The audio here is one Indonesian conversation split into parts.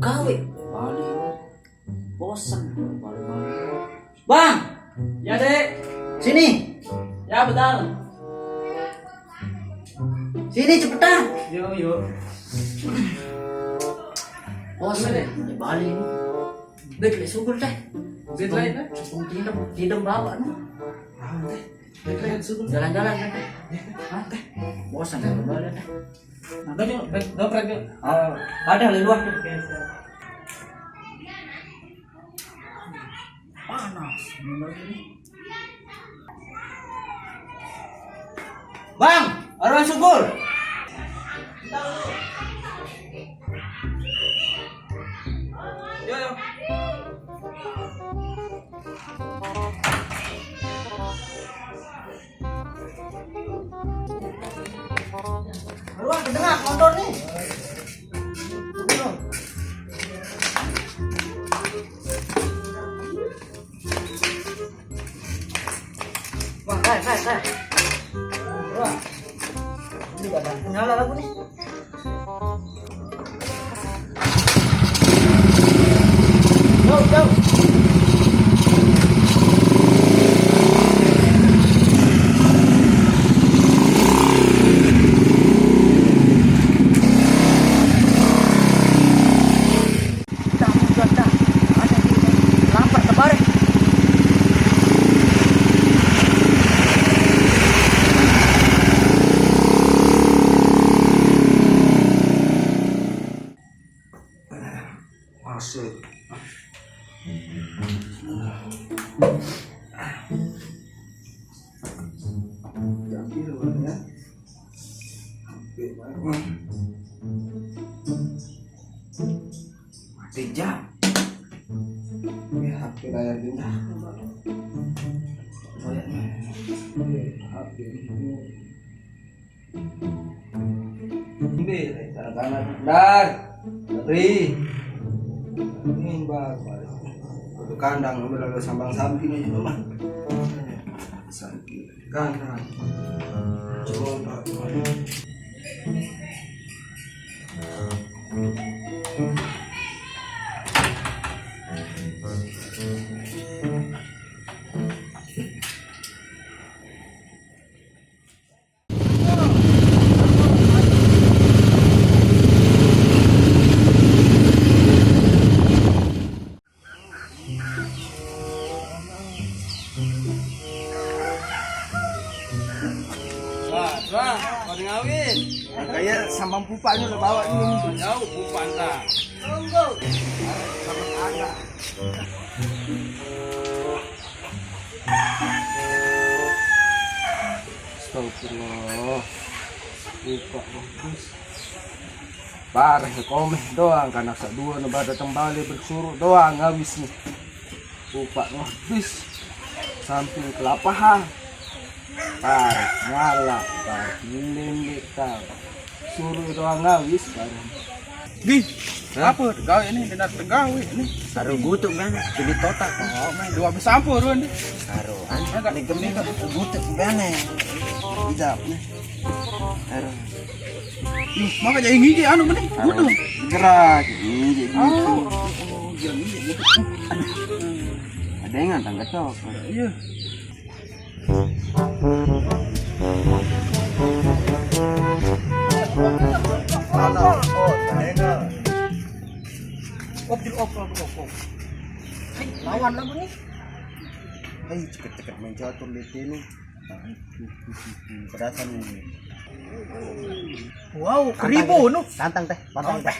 Gawe balik bosan balik. Bang, Ya dek, sini, ya betul. sini cepetan. Yuk. Bosan deh, balik. Bet le syukur deh. Bet lain kan? Syukur tidam bawa no. Bet lain suku. Jalan-jalan kan. Hah, teh. Bosan deh balik deh. Nah, dong, dompet yuk. Ada di luar. Panas. Bang, orang syukur. Yo. Keluar ke tengah motor nih. Wah, kai. Wah. Ini gak ada nyala lagu nih. Jauh. Masuk. Jadi ya. Mati jam. Ya, HP layar pindah. HP ini. Ini kanan dar. Dari ini bang, itu kandang udah sambang samping aja mah. Samping kandang. Coba. Wah, kau ngawin. Kayak sambang pupanya lo bawa ini. Jauh bukan tak. Sambang agak. Astagfirullah. Lupa bagus. Parah ya komen doang karena sak dua nembak datang balik bersuruh doang habis nih. Lupa habis. Samping kelapahan. Parah nyala parah lembek tahu. Suruh doang habis parah. Gih, apa? Gawe ini benar gawe ini. Taruh gutuk kan, jadi total. Oh, main dua besampur kan. Taruh kan, legem itu gutuk gimana? Hijab nih. Taruh. Maka jadi gigi anu mending gudu. Gerak ini gitu. Ada yang ngantang ketok. Iya. Op. Lawan lagu nih. Ceket main catur di sini. Perasan ini. Wow, 1000 nu. Tantang teh, pantang teh.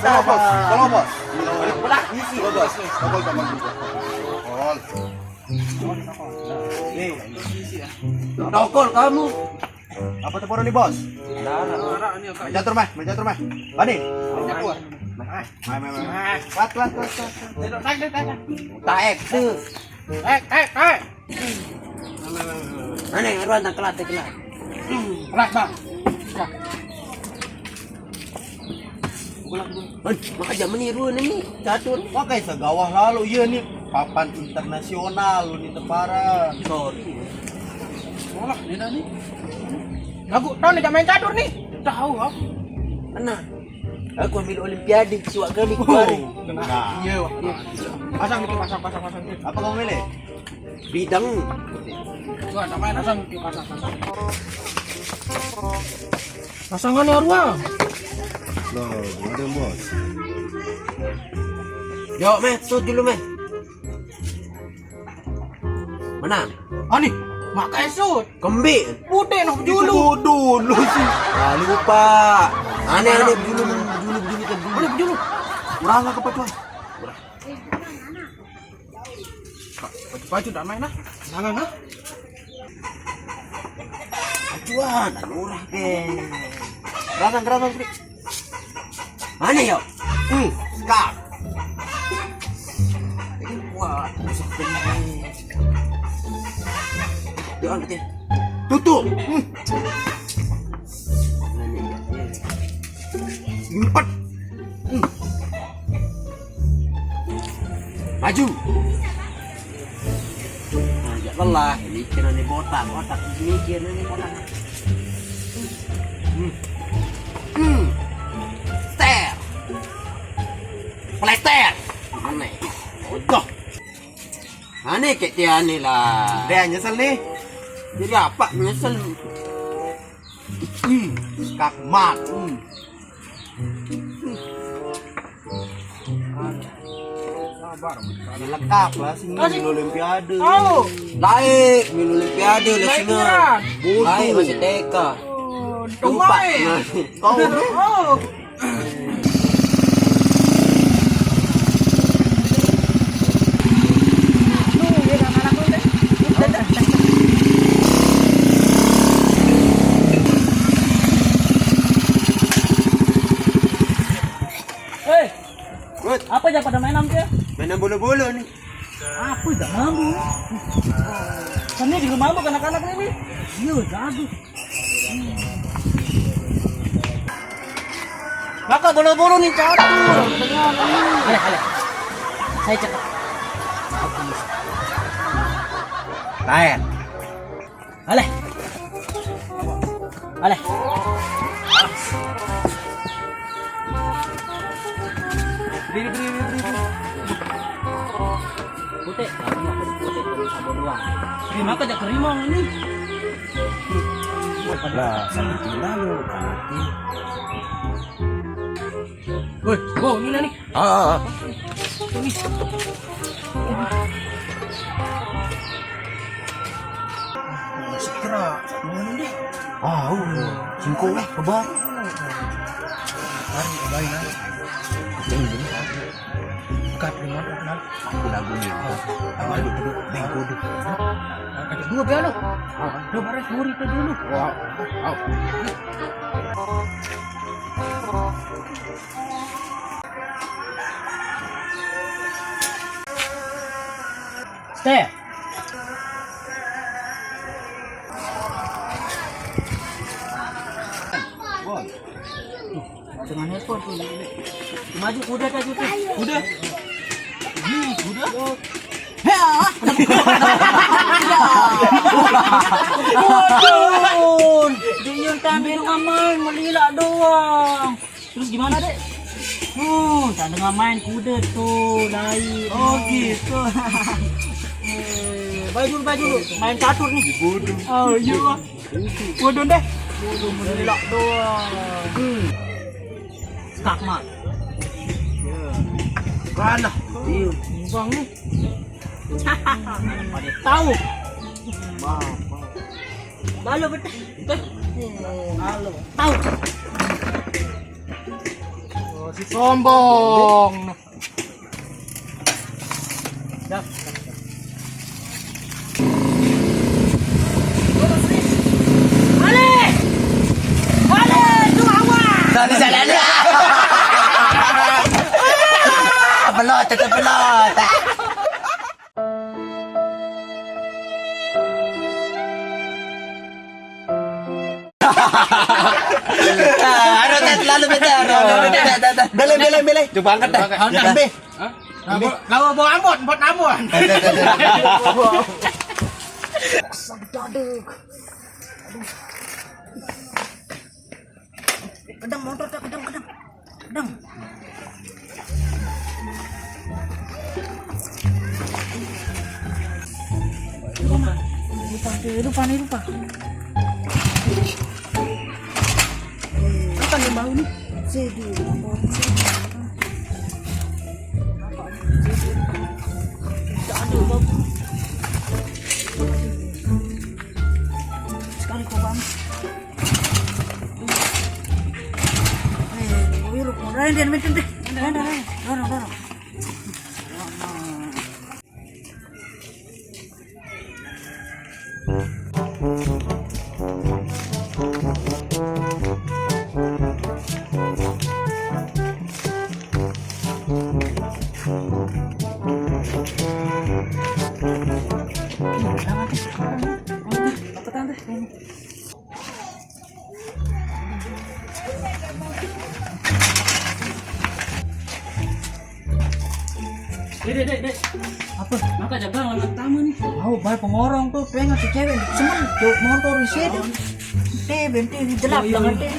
Kalau bos. Udah isi. Bos. Kabel sama juga. Dokol kamu. Apa teporan nih bos? Main catur mah. Bani. Main. Kuat. Taek tuh. Eh. Mana yang ruang kelat. Kelas, Bang. Maka zaman niru ini catur. Pakai segawah lalu iya nih papan internasional lu nih tepara. Sorry. Tolak nih dah nih. Aku tahu nih main catur nih. Tahu aku. Nah, aku ambil olimpiade suak kali kemarin. Nah, Iya, Wak. Pasang nih, pasang. apa kamu milih? Bidang. Gua tak main pasang nih, pasang. Pasangan ya Arwah. Loh, gimana bos? Yo, meh, shoot dulu meh. Menang. Ani, makai shoot. Kembi. Putih noh Dulu julu. dulu sih. Ah, lupa. Aneh bulu Julu. Kurang ke pacuan. Baju tak main lah. Jangan lah. Pacuan, murah ke. Gerakan Fri. Aneh yo. Kak. Wah, rusak bener. Yuk angkat ya. Tutup. Empat. Maju. Nah, jangan lelah. Mikir nih botak. Mikir nih botak. Stare. Plester. Aneh. Bodoh. Aneh kayak dia aneh lah. Dia nyesel nih. Jadi apa? Nyesel. Kakmat. Sabar. Lengkap lah sih Masih- di Olimpiade. Oh. Baik, minu olimpiade Baik, lesnya. Miran. Baik, masih TK. Lupa. Kemain. Kau Oh. Good. Apa aja pada mainan dia? Mainan bola-bola nih. Apa dah mampu? Kan ini di rumah mampu anak-anak ini. Iya, jago. Maka bola-bola nih catur. Alah. Saya cakap. Lain. Alah. beri. Putih, kamu apa putih terus sama doang. Terima kerja kerimong ini. Lah, sampai lalu. Woi, wow, ini nih. Ini. Segera, mana nih? Singkong kebar. Hari baik lah. Kat lima kenal. Aku lagu nih. Awal dulu, bengko dulu. Ada dua piala. Dua baris muri itu dulu. Wow. Stay. Bos. Dengan handphone tuh. Maju kuda tadi tuh. Kuda. Kuda. Waduh. Dia tampil ngamen melila doang. Terus gimana, Dek? Tak ada main kuda tuh, lain. Oh, gitu. Baju dulu. Main catur nih. Bodoh. Oh, iya. Bodoh deh. Bodoh melila doang. Skakmat. Kalah. Iya, bang nih. Pada tahu. Halo betul. Halo. Tahu. Si sombong. Dah. Pelot. Ano terlalu beda. Bele. Coba angkat dah. Ambil. Bawa ambon, buat ambon. Kedang motor tak kedang. Lupa. Apa yang bau nih? Sekali kau bang. Dia minta deh. Dorong. Dek. Apa? Maka jaga anak tamu nih. Oh, banyak pengorong tuh, pengen si cewek semen tuh motor isi itu. Bente gelap banget deh.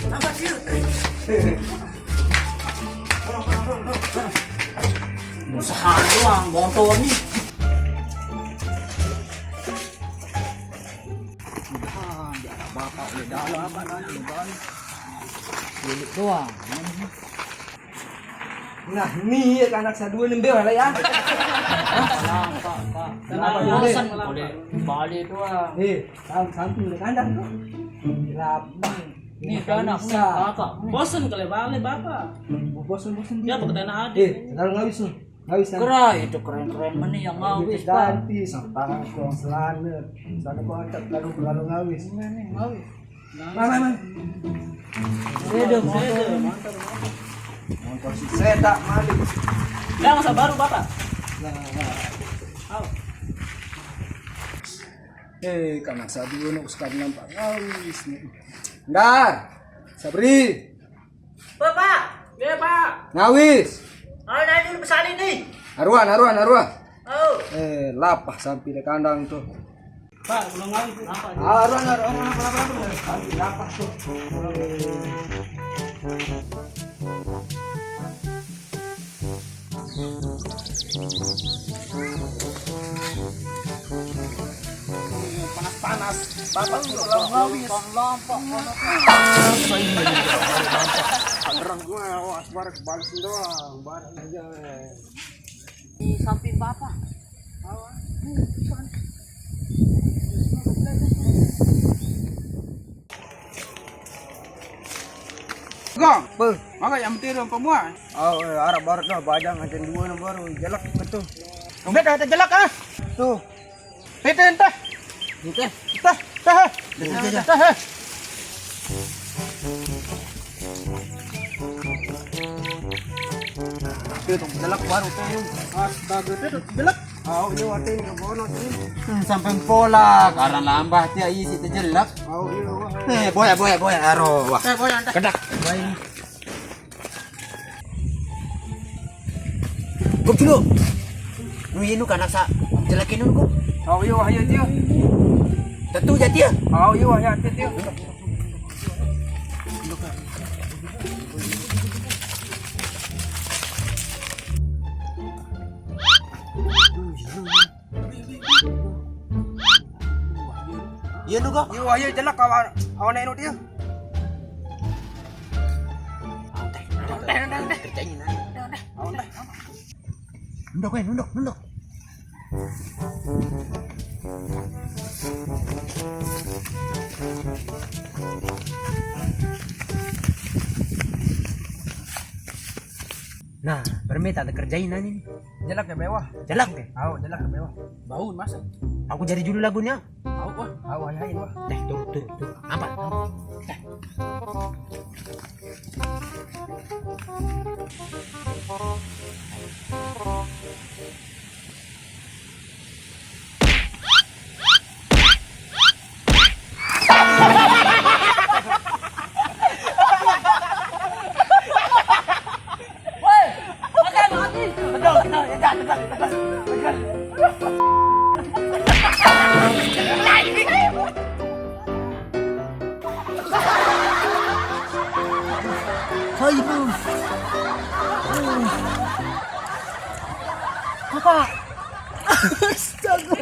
Angkat yuk. Usaha doang motor nih. Bapak udah dalam apa nanti balik. Lilit doang. Nah, ini anak saya dua nembel lah ya. Pak. Kenapa bosan boleh balik doang. Samping di kandang tuh. Lapang. Ini kan anak Bapak. Bosan kali balik Bapak. Bosan. Ya pakai tanah adik. Sekarang ngawis nih. Ngawis kan. Itu keren mana yang ngawis, Pak. Ganti tangan kurang selana. Sana kau angkat lalu ngawis. Ini ngawis. Mana. Mantap. Motor si sedak malik. Dah masa baru Bapak. Kanak sabi uno sekali nampak ngawis nih. Ndar. Sabri. Bapak. Ya, Pak. Ngawis. Ayo dah dulu pesan ini. Haruan. Oh. Lapah sampai di kandang tuh. Pak, belum ngawis apa? Haruan. Lapah tuh. Panas. Bapak belum ngawis. Terang gue, barang balasin doang, barang aja. Di samping Bapak. Gong, maka yang penting pemua. Arab barat dah, bajang aja dua na baru, jelak betul. Dompet dah jelak ah. Tuh, Teten tah. oke. Tah. Itu jelak baru tuh. Astaga, itu jelak. Ini watin ke bono sini. Sampai pola, karena lambah dia isi terjelak. Ini boya aro. Wah. Boy anda. Kedak. Kok dulu. Nuinu kana sa jelakin dulu. Iya wah ya dia. Tentu jadi ya. Iya wah ya dia. Iya nu kok. Iya wah ya jelak kawan eno dia. Nunduk. Nah, permita ada kerjain nih. Jelak ya mewah. Jelak deh. Jelak ya mewah. Bau masa. Aku jadi judul lagunya. Wah ayain wah. Tuh. Apa? Hai bang. Kakak. Astaga.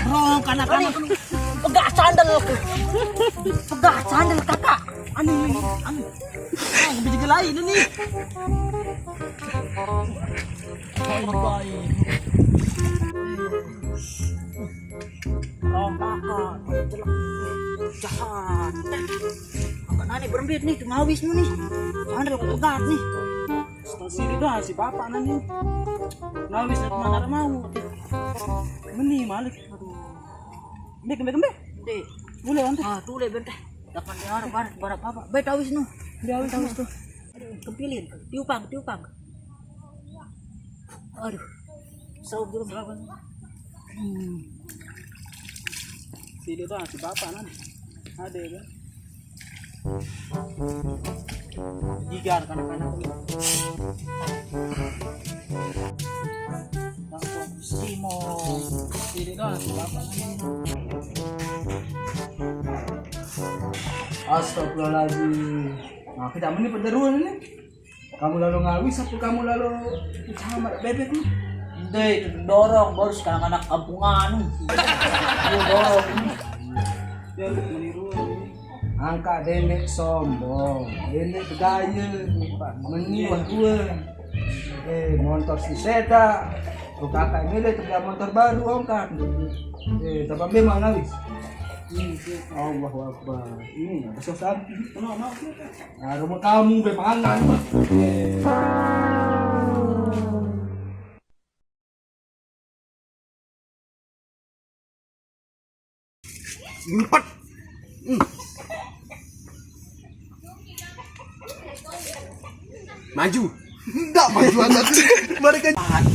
Bro, kanak-kanak pegak sandal aku. Pegak sandal kakak. Anu. Bisa lain ini. Hai bye. Oh kakak, jahat. Kakak nani berembit nih, ngawis nih. Sandal aku pegat nih. Setelah sini dah si bapak nani. Ngawis nak mana mau. Meni malik. Aduh. Kembe. Dek, Boleh ante. ah tuh le benteh. Dapat dia orang barat apa? Baik awis nu. Dia awis tuh. Aduh, kempilin. Tiupang. Aduh. Saub dulu berapa? Sini dah si bapak nani. Ada kan. Gigar kanak-kanak. Langsung simo. Sini dah si bapak nani. Astagfirullahaladzim. Nah, kita ini penderuan ini. Kamu lalu ngawis atau kamu lalu sama bebek lu? Dek, dorong baru sekarang anak kampungan. Dorong ini. Dia meniru ini. Angka dendek sombong, dendek gaya, meniwah gue. Motor si Seda, tuh kakak ini deh terjadi motor baru angkat. Tapi memang ngawis. Allahu Akbar. Ini ada sesuatu. Nah, rumah kamu bepangan. Empat. Maju. Enggak maju atas. Mereka maju.